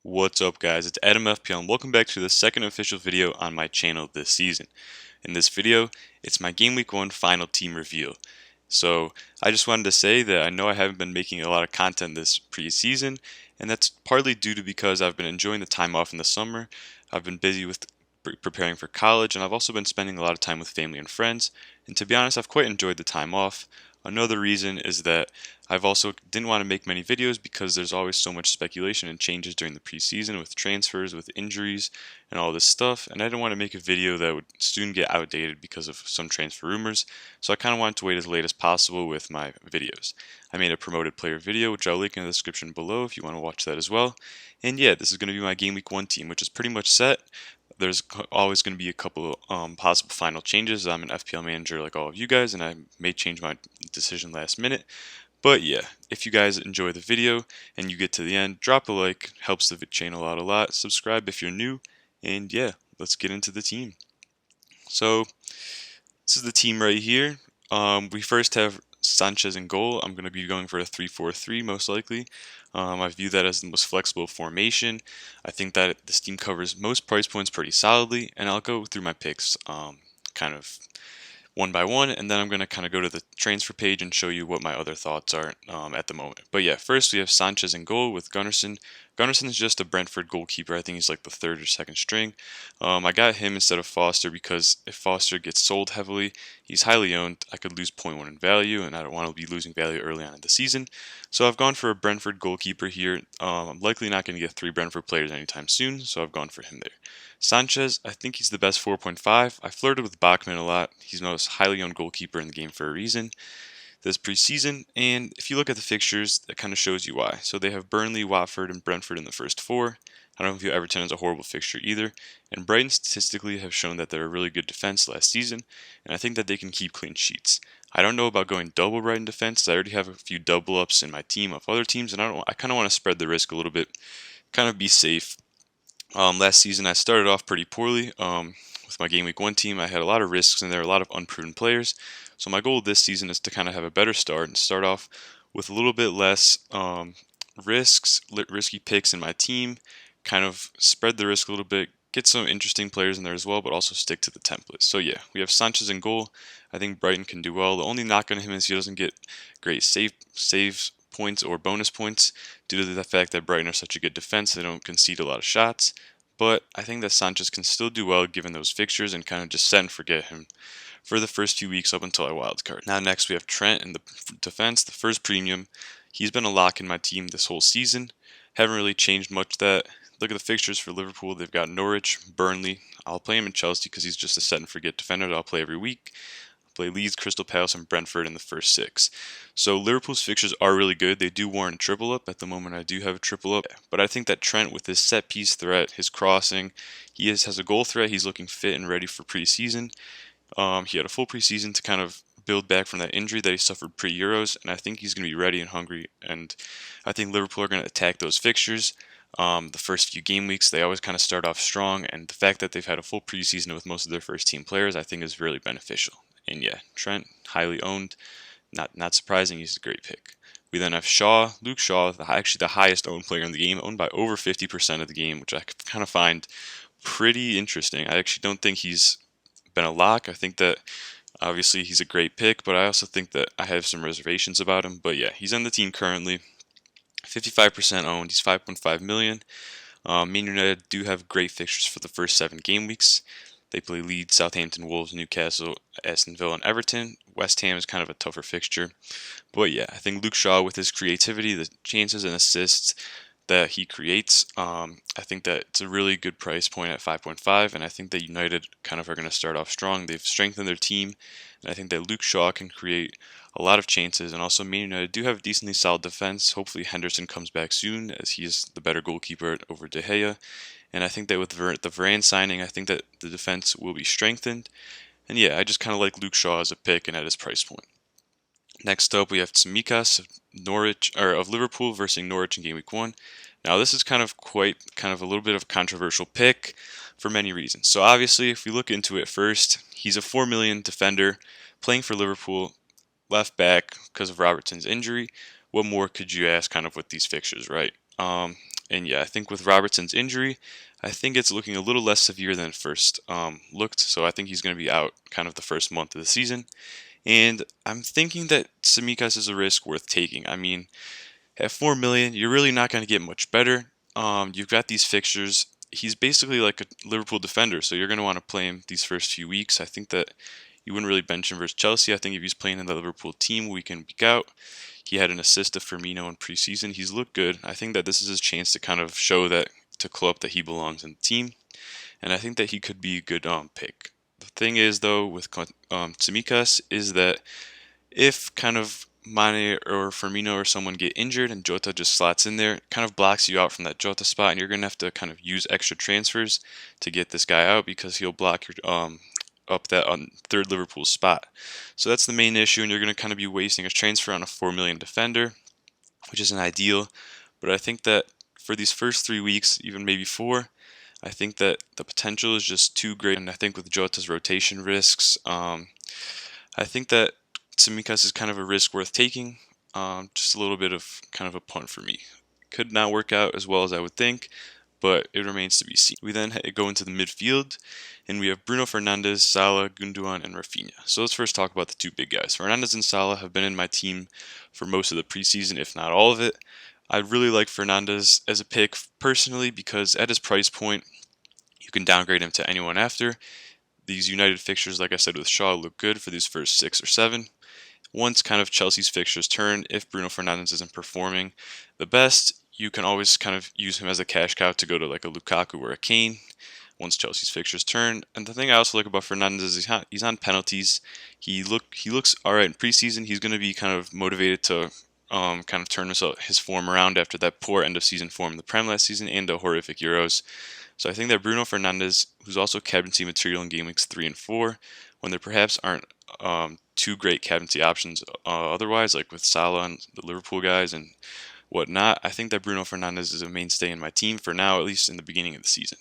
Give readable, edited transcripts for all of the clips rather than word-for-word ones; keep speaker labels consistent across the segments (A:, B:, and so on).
A: What's up guys, it's Adam FPL and welcome back to the second official video on my channel this season. In this video, it's my Game Week 1 final team reveal. So I just wanted to say that I know I haven't been making a lot of content this preseason, and that's partly due to because I've been enjoying the time off in the summer. I've been busy with preparing for college, and I've also been spending a lot of time with family and friends, and to be honest, I've quite enjoyed the time off. Another reason is that I've also didn't want to make many videos because there's always so much speculation and changes during the preseason with transfers, with injuries, and all this stuff, and I didn't want to make a video that would soon get outdated because of some transfer rumors, so I kind of wanted to wait as late as possible with my videos. I made a promoted player video, which I'll link in the description below if you want to watch that as well. And yeah, this is going to be my Game Week 1 team, which is pretty much set. There's always going to be a couple possible final changes. I'm an FPL manager like all of you guys, and I may change my decision last minute. But yeah, if you guys enjoy the video and you get to the end, drop a like, helps the channel out a lot. Subscribe if you're new, and yeah, let's get into the team. So this is the team right here. We first have Sanchez in goal. I'm going to be going for a 3-4-3 most likely. I view that as the most flexible formation. I think that this team covers most price points pretty solidly, and I'll go through my picks kind of one by one, and then I'm going to kind of go to the transfer page and show you what my other thoughts are at the moment. But yeah, first we have Sanchez in goal with Gunnarsson. Gunnarsson is just a Brentford goalkeeper. I think he's like the third or second string. I got him instead of Foster because if Foster gets sold heavily, he's highly owned. I could lose 0.1 in value, and I don't want to be losing value early on in the season. So I've gone for a Brentford goalkeeper here. I'm likely not going to get 3 Brentford players anytime soon, so I've gone for him there. Sanchez, I think he's the best 4.5. I flirted with Bachmann a lot. He's the most highly owned goalkeeper in the game for a reason this preseason, and if you look at the fixtures, that kind of shows you why. So they have Burnley, Watford, and Brentford in the first 4. I don't view Everton as a horrible fixture either, and Brighton statistically have shown that they're a really good defense last season, and I think that they can keep clean sheets. I don't know about going double Brighton defense. I already have a few double ups in my team of other teams, and I kind of want to spread the risk a little bit, kind of be safe. Last season I started off pretty poorly. With my Game Week 1 team, I had a lot of risks and there are a lot of unproven players. So my goal this season is to kind of have a better start and start off with a little bit less risky picks in my team, kind of spread the risk a little bit, get some interesting players in there as well, but also stick to the template. So yeah, we have Sanchez in goal. I think Brighton can do well. The only knock on him is he doesn't get great saves points or bonus points due to the fact that Brighton are such a good defense. They don't concede a lot of shots. But I think that Sanchez can still do well given those fixtures and kind of just set and forget him for the first few weeks up until I wildcard. Now next we have Trent in the defense, the first premium. He's been a lock in my team this whole season. Haven't really changed much that. Look at the fixtures for Liverpool. They've got Norwich, Burnley. I'll play him in Chelsea because he's just a set and forget defender that I'll play every week. Play Leeds, Crystal Palace, and Brentford in the first 6. So Liverpool's fixtures are really good. They do warrant a triple up. At the moment, I do have a triple up. But I think that Trent, with his set piece threat, his crossing, has a goal threat. He's looking fit and ready for preseason. He had a full preseason to kind of build back from that injury that he suffered pre-Euros, and I think he's going to be ready and hungry. And I think Liverpool are going to attack those fixtures. The first few game weeks, they always kind of start off strong, and the fact that they've had a full preseason with most of their first team players, I think is really beneficial. And yeah, Trent, highly owned, not surprising, he's a great pick. We then have Shaw, Luke Shaw, actually the highest owned player in the game, owned by over 50% of the game, which I kind of find pretty interesting. I actually don't think he's been a lock. I think that obviously he's a great pick, but I also think that I have some reservations about him. But yeah, he's on the team currently, 55% owned. He's 5.5 million. Man United do have great fixtures for the first 7 game weeks. They play Leeds, Southampton, Wolves, Newcastle, Aston Villa, and Everton. West Ham is kind of a tougher fixture. But yeah, I think Luke Shaw, with his creativity, the chances and assists that he creates, I think that it's a really good price point at 5.5, and I think that United kind of are going to start off strong. They've strengthened their team, and I think that Luke Shaw can create a lot of chances, and also Man United do have a decently solid defense. Hopefully Henderson comes back soon, as he is the better goalkeeper over De Gea. And I think that with the Varane signing, I think that the defense will be strengthened. And yeah, I just kind of like Luke Shaw as a pick and at his price point. Next up, we have Tsimikas of Liverpool versus Norwich in Game Week 1. Now, this is kind of a little bit of a controversial pick for many reasons. So obviously, if we look into it first, he's a 4 million defender playing for Liverpool, left back because of Robertson's injury. What more could you ask kind of with these fixtures, right? And yeah, I think with Robertson's injury, I think it's looking a little less severe than it first looked. So I think he's going to be out kind of the first month of the season. And I'm thinking that Tsimikas is a risk worth taking. I mean, at 4 million, you're really not going to get much better. You've got these fixtures. He's basically like a Liverpool defender, so you're going to want to play him these first few weeks. I think that you wouldn't really bench him versus Chelsea. I think if he's playing in the Liverpool team week in, week out, he had an assist to Firmino in preseason. He's looked good. I think that this is his chance to kind of show that to Klopp that he belongs in the team, and I think that he could be a good pick. The thing is, though, with Tsimikas is that if kind of Mane or Firmino or someone get injured and Jota just slots in there, it kind of blocks you out from that Jota spot, and you're going to have to kind of use extra transfers to get this guy out because he'll block your up that third Liverpool spot. So that's the main issue, and you're going to kind of be wasting a transfer on a 4 million defender, which isn't ideal. But I think that for these first 3 weeks, even maybe 4, I think that the potential is just too great. And I think with Jota's rotation risks, I think that Tsimikas is kind of a risk worth taking. Just a little bit of kind of a punt for me. Could not work out as well as I would think, but it remains to be seen. We then go into the midfield, and we have Bruno Fernandes, Salah, Gundogan, and Rafinha. So let's first talk about the two big guys. Fernandes and Salah have been in my team for most of the preseason, if not all of it. I really like Fernandes as a pick personally because at his price point, you can downgrade him to anyone after. These United fixtures, like I said with Shaw, look good for these first 6 or 7. Once kind of Chelsea's fixtures turn, if Bruno Fernandes isn't performing the best, you can always kind of use him as a cash cow to go to like a Lukaku or a Kane once Chelsea's fixtures turn. And the thing I also like about Fernandes is he's on penalties. He looks all right in preseason. He's going to be kind of motivated to kind of turn his form around after that poor end of season form in the Prem last season and the horrific Euros. So I think that Bruno Fernandes, who's also captaincy material in game weeks 3 and 4, when there perhaps aren't two great captaincy options otherwise, like with Salah and the Liverpool guys and whatnot, I think that Bruno Fernandes is a mainstay in my team for now, at least in the beginning of the season.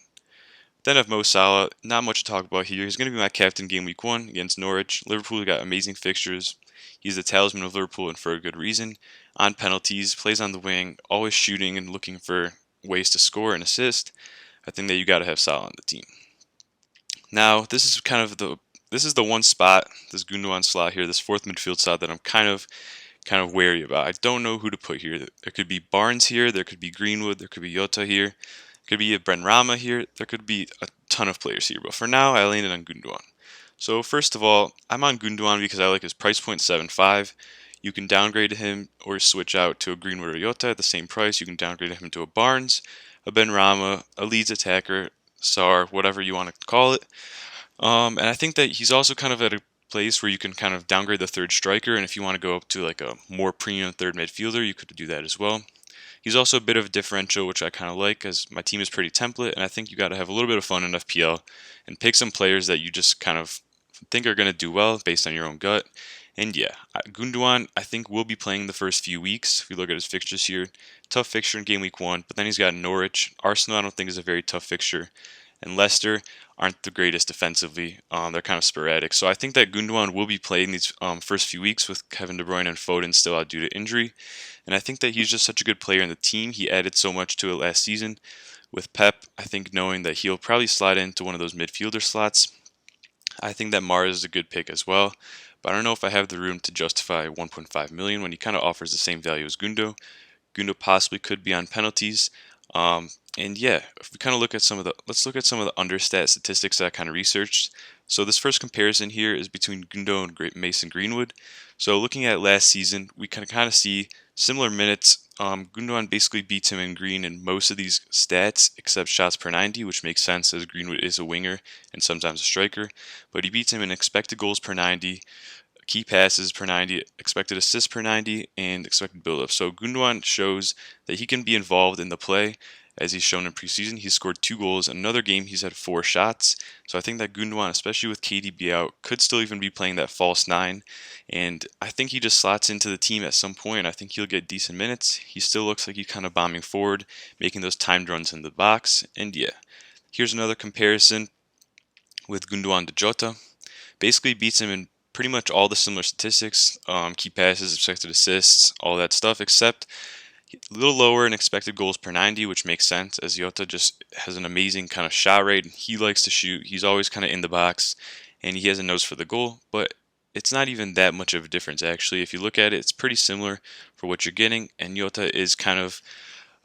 A: Then I have Mo Salah. Not much to talk about here. He's going to be my captain game week 1 against Norwich. Liverpool got amazing fixtures. He's the talisman of Liverpool and for a good reason. On penalties, plays on the wing, always shooting and looking for ways to score and assist. I think that you got to have Salah on the team. Now, this is the one spot, this Gundogan slot here, this 4th midfield slot that I'm kind of wary about. I don't know who to put here. There could be Barnes here, there could be Greenwood, there could be Jota here, there could be a Benrahma here, there could be a ton of players here. But for now, I landed on Gundogan. So first of all, I'm on Gundogan because I like his price point 7.5. You can downgrade him or switch out to a Greenwood or Jota at the same price. You can downgrade him to a Barnes, a Benrahma, a Leeds attacker, Sar, whatever you want to call it. And I think that he's also kind of at a place where you can kind of downgrade the third striker, and if you want to go up to like a more premium third midfielder, you could do that as well. He's also a bit of a differential, which I kind of like, as my team is pretty template, and I think you got to have a little bit of fun in FPL and pick some players that you just kind of think are going to do well based on your own gut. And yeah, Gundogan, I think, will be playing the first few weeks. If we look at his fixtures here, tough fixture in game week 1, but then he's got Norwich. Arsenal, I don't think, is a very tough fixture. And Leicester aren't the greatest defensively. They're kind of sporadic. So I think that Gundogan will be playing these first few weeks with Kevin De Bruyne and Foden still out due to injury. And I think that he's just such a good player in the team. He added so much to it last season. With Pep, I think knowing that he'll probably slide into one of those midfielder slots, I think that Mars is a good pick as well. But I don't know if I have the room to justify 1.5 million when he kind of offers the same value as Gundo. Gundo possibly could be on penalties. And yeah, if we kind of look at let's look at some of the understat statistics that I kind of researched. So this first comparison here is between Gundo and Mason Greenwood. So looking at last season, we can kind of see similar minutes. Gundogan basically beats him in green in most of these stats except shots per 90, which makes sense as Greenwood is a winger and sometimes a striker. But he beats him in expected goals per 90, key passes per 90, expected assists per 90, and expected build-up. So Gundogan shows that he can be involved in the play. As he's shown in preseason, he's scored 2 goals. In another game, he's had 4 shots. So I think that Gundogan, especially with KDB out, could still even be playing that false 9. And I think he just slots into the team at some point. I think he'll get decent minutes. He still looks like he's kind of bombing forward, making those timed runs in the box. And yeah, here's another comparison with Gundogan to Jota. Basically beats him in pretty much all the similar statistics, key passes, expected assists, all that stuff, except A little lower in expected goals per 90, which makes sense as Jota just has an amazing kind of shot rate. He likes to shoot. He's always kind of in the box, and he has a nose for the goal. But it's not even that much of a difference, actually. If you look at it, it's pretty similar for what you're getting, and Jota is kind of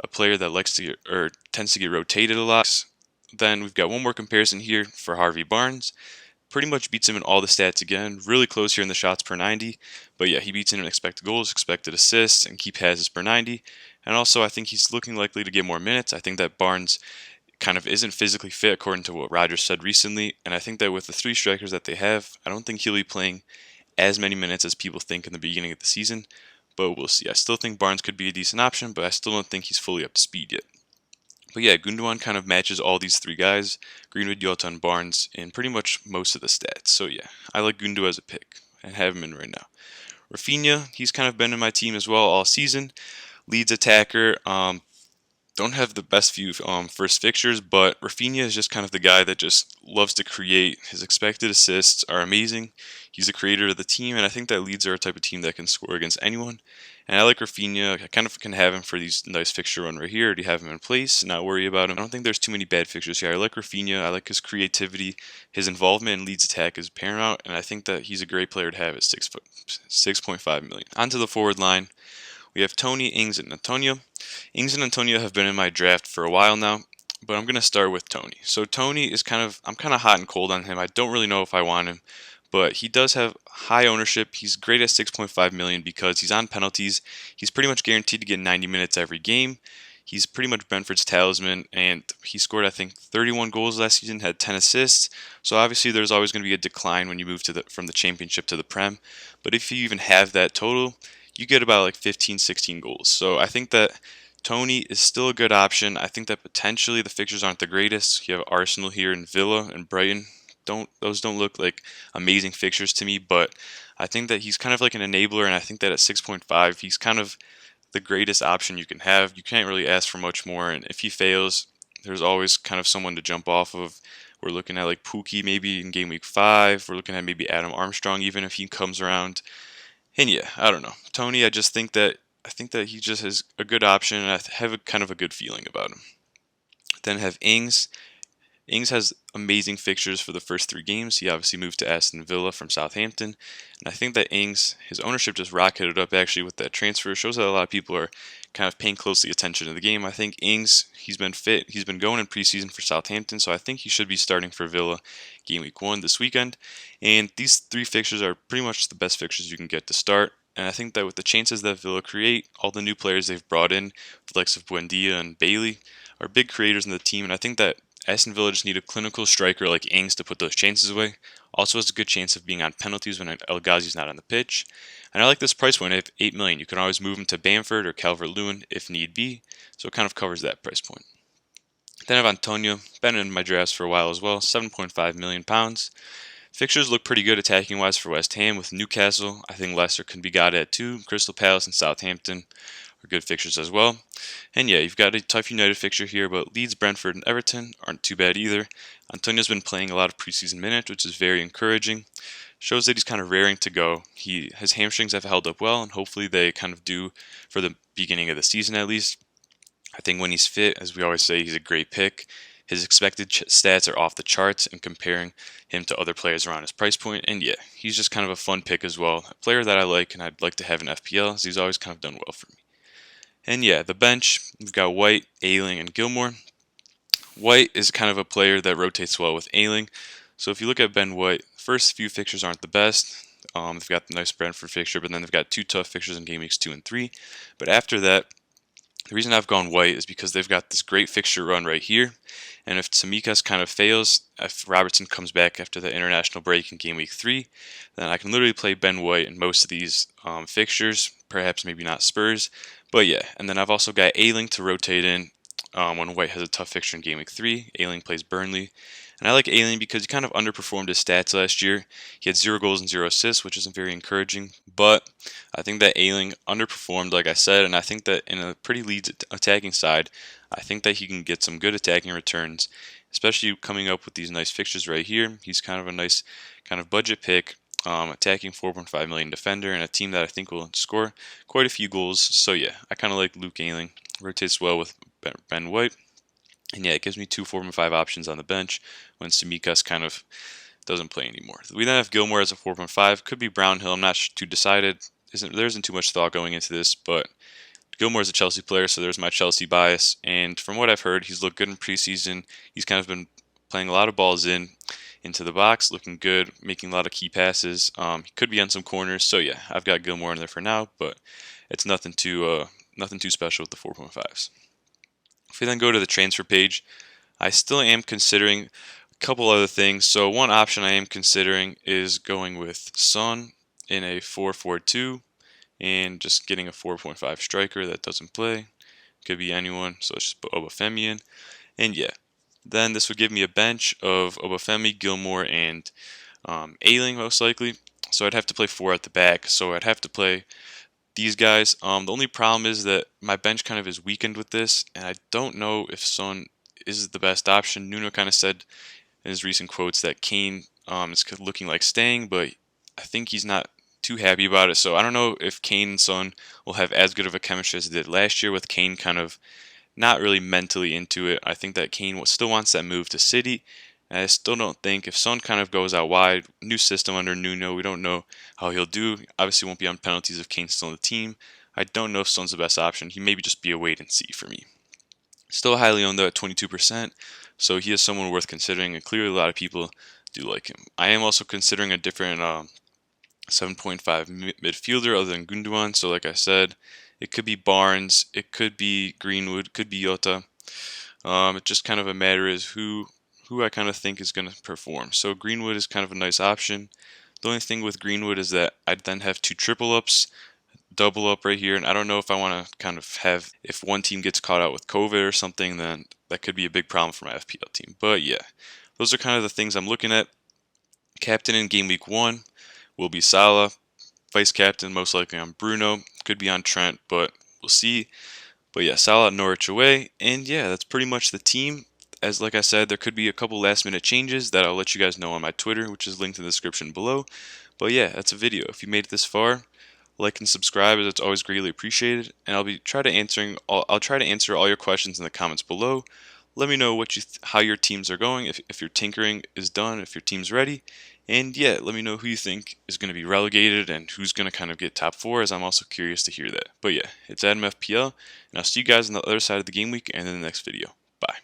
A: a player that likes to get, or tends to get rotated a lot. Then we've got one more comparison here for Harvey Barnes. Pretty much beats him in all the stats again. Really close here in the shots per 90. But yeah, he beats him in expected goals, expected assists, and key passes per 90. And also, I think he's looking likely to get more minutes. I think that Barnes kind of isn't physically fit, according to what Rodgers said recently. And I think that with the three strikers that they have, I don't think he'll be playing as many minutes as people think in the beginning of the season. But we'll see. I still think Barnes could be a decent option, but I still don't think he's fully up to speed yet. But yeah, Gundogan kind of matches all these three guys, Greenwood, Jota, and Barnes, in pretty much most of the stats. So yeah, I like Gundogan as a pick and have him in right now. Rafinha, he's kind of been in my team as well all season. Leeds attacker. Don't have the best few first fixtures, but Rafinha is just kind of the guy that just loves to create. His expected assists are amazing. He's the creator of the team, and I think that Leeds are a type of team that can score against anyone. And I like Rafinha. I kind of can have him for these nice fixture run right here. Already have him in place, not worry about him. I don't think there's too many bad fixtures here. I like Rafinha. I like his creativity. His involvement in Leeds attack is paramount, and I think that he's a great player to have at 6.5 million. Onto the forward line. We have Tony, Ings, and Antonio. Ings and Antonio have been in my draft for a while now, but I'm going to start with Tony. So Tony is I'm kind of hot and cold on him. I don't really know if I want him, but he does have high ownership. He's great at 6.5 million because he's on penalties. He's pretty much guaranteed to get 90 minutes every game. He's pretty much Brentford's talisman, and he scored, I think, 31 goals last season, had 10 assists. So obviously there's always going to be a decline when you move from the championship to the Prem. But if you even have that total, you get about like 15, 16 goals. So I think that Tony is still a good option. I think that potentially the fixtures aren't the greatest. You have Arsenal here and Villa and Brighton. Those don't look like amazing fixtures to me, but I think that he's kind of like an enabler, and I think that at 6.5, he's kind of the greatest option you can have. You can't really ask for much more, and if he fails, there's always kind of someone to jump off of. We're looking at like Pookie maybe in game week 5. We're looking at maybe Adam Armstrong even if he comes around. And yeah, I don't know. Tony, I think that he just is a good option, and I have a kind of a good feeling about him. Then have Ings. Ings has amazing fixtures for the first 3 games. He obviously moved to Aston Villa from Southampton. And I think that Ings, his ownership just rocketed up actually with that transfer. It shows that a lot of people are kind of paying closely attention to the game. I think Ings, he's been fit. He's been going in preseason for Southampton, so I think he should be starting for Villa game week 1 this weekend. And these 3 fixtures are pretty much the best fixtures you can get to start. And I think that with the chances that Villa create, all the new players they've brought in, the likes of Buendia and Bailey, are big creators in the team. And I think that Aston Villa just need a clinical striker like Ings to put those chances away. Also has a good chance of being on penalties when El Ghazi's not on the pitch. And I like this price point at 8 million. You can always move him to Bamford or Calvert-Lewin if need be. So it kind of covers that price point. Then I have Antonio, been in my drafts for a while as well, £7.5 million. Fixtures look pretty good attacking wise for West Ham with Newcastle. I think Leicester can be got at 2. Crystal Palace and Southampton are good fixtures as well. And yeah, you've got a tough United fixture here, but Leeds, Brentford, and Everton aren't too bad either. Antonio's been playing a lot of preseason minutes, which is very encouraging. Shows that he's kind of raring to go. His hamstrings have held up well, and hopefully they kind of do for the beginning of the season at least. I think when he's fit, as we always say, he's a great pick. His expected stats are off the charts, and comparing him to other players around his price point. And yeah, he's just kind of a fun pick as well. A player that I like and I'd like to have in FPL, as he's always kind of done well for me. And yeah, the bench, we've got White, Ayling, and Gilmore. White is kind of a player that rotates well with Ayling. So if you look at Ben White, the first few fixtures aren't the best. They've got the nice Brentford fixture, but then they've got 2 tough fixtures in game weeks 2 and 3. But after that, the reason I've gone White is because they've got this great fixture run right here. And if Tsimikas kind of fails, if Robertson comes back after the international break in game week 3, then I can literally play Ben White in most of these fixtures, perhaps maybe not Spurs. But yeah, and then I've also got Ayling to rotate in when White has a tough fixture in game week 3. Ayling plays Burnley. And I like Ayling because he kind of underperformed his stats last year. He had 0 goals and 0 assists, which isn't very encouraging. But I think that Ayling underperformed, like I said, and I think that in a pretty Leeds attacking side, I think that he can get some good attacking returns, especially coming up with these nice fixtures right here. He's kind of a nice kind of budget pick. attacking 4.5 million defender, and a team that I think will score quite a few goals. So yeah, I kind of like Luke Ayling. Rotates well with Ben White. And yeah, it gives me two 4.5 options on the bench when Simikas kind of doesn't play anymore. We then have Gilmore as a 4.5. Could be Brownhill. I'm not too decided. There isn't too much thought going into this, but Gilmore is a Chelsea player, so there's my Chelsea bias. And from what I've heard, he's looked good in preseason. He's kind of been playing a lot of balls into the box, looking good, making a lot of key passes. He could be on some corners, so yeah, I've got Gilmore in there for now, but it's nothing too special with the 4.5s. If we then go to the transfer page, I still am considering a couple other things. So one option I am considering is going with Son in a 4-4-2 and just getting a 4.5 striker that doesn't play. Could be anyone, so let's just put Obafemi in. And yeah, then this would give me a bench of Obafemi, Gilmore, and Ayling most likely. So I'd have to play 4 at the back. So I'd have to play these guys. The only problem is that my bench kind of is weakened with this, and I don't know if Son is the best option. Nuno kind of said in his recent quotes that Kane is looking like staying, but I think he's not too happy about it. So I don't know if Kane and Son will have as good of a chemistry as they did last year, with Kane kind of not really mentally into it. I think that Kane still wants that move to City. And I still don't think if Son kind of goes out wide, new system under Nuno, we don't know how he'll do. Obviously, won't be on penalties if Kane's still on the team. I don't know if Son's the best option. He maybe just be a wait and see for me. Still highly owned though at 22%, so he is someone worth considering, and clearly a lot of people do like him. I am also considering a different 7.5 midfielder other than Gundogan. So like I said, it could be Barnes, it could be Greenwood, could be Jota. It just kind of a matter is who I kind of think is going to perform. So Greenwood is kind of a nice option. The only thing with Greenwood is that I'd then have 2 triple ups, double up right here, and I don't know if I want to kind of have, if one team gets caught out with COVID or something, then that could be a big problem for my FPL team. But yeah, those are kind of the things I'm looking at. Captain in game week 1 will be Salah. Vice captain most likely on Bruno. Could be on Trent, but we'll see. But yeah, Salah Norwich away, and yeah, that's pretty much the team. As like I said, there could be a couple last minute changes that I'll let you guys know on my Twitter, which is linked in the description below. But yeah, that's a video. If you made it this far, like and subscribe, as it's always greatly appreciated. And I'll try to answer all your questions in the comments below. Let me know how your teams are going, if your tinkering is done, if your team's ready. And yeah, let me know who you think is going to be relegated and who's going to kind of get top 4, as I'm also curious to hear that. But yeah, it's Adam FPL, and I'll see you guys on the other side of the game week and in the next video. Bye.